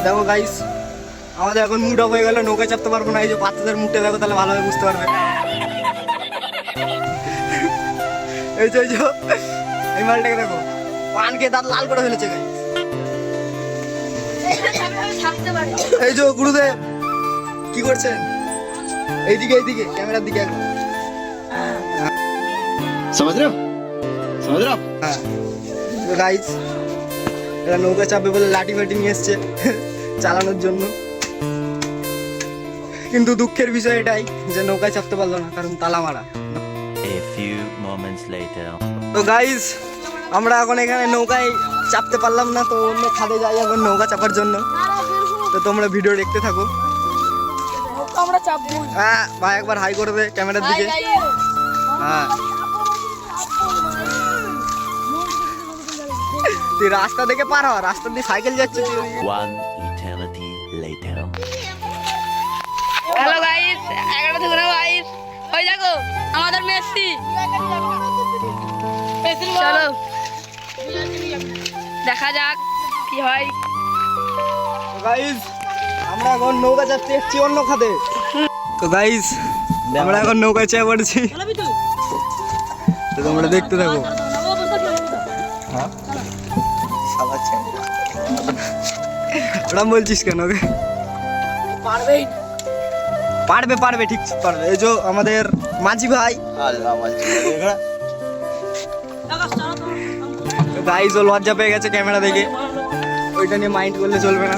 দেখো গাইস, আমাদের এখন মুড অফ হয়ে গেল, নৌকা চাপতে পারবো না। এই যে বাচ্চাদের মুডটা দেখো, তাহলে ভালোভাবে বুঝতে পারবে। এই যে এই মালটাকে দেখো, পানকে দাঁত লাল করে ফেলেছে গাইস। এই যে গুরুদেব কি করছেন? এইদিকে ক্যামেরার দিকে একবার। समझ रहे हो হ্যাঁ গাইস, এরা নৌকা চাপবে বলে লাঠি ফাটি নিয়ে এসছে চালানোর জন্য। কিন্তু দুঃখের বিষয় এটাই যে নৌকায় চাপতে পারলো না, কারণ তালা মারা। A few moments later. তো গাইস, আমরা এখন এখানে নৌকায় চাপতে পারলাম না, তো অন্য খাদে যাই এখন নৌকা চাপার জন্য। তো তোমরা ভিডিও দেখতে থাকো। আমরা চাপবো। হ্যাঁ ভাই, একবার হাই করে দে ক্যামেরার দিকে। হ্যাঁ, তুই রাস্তা দেখে পার হ, রাস্তা দিয়ে সাইকেল যাচ্ছে তুই। One eternity later. Hello guys, 11টা থেকে গাইস। ওই দেখো আমাদের মেসি। চলো দেখা যাক কি হয়। গাইস, আমরা এখন নৌকা চাপতে এসেছি অন্য খাদে। তো গাইস, আমরা এখন নৌকা চেয়ে পড়েছি, তো তোমরা দেখতে থাকো। ওরা বলছিস কেন? ওকে পারবে, ঠিক পারবে। এই যে আমাদের মাঝি ভাই, গাইস ও লজ্জা পেয়ে গেছে ক্যামেরা দেখে, ওইটা নিয়ে মাইন্ড করলে চলবে না।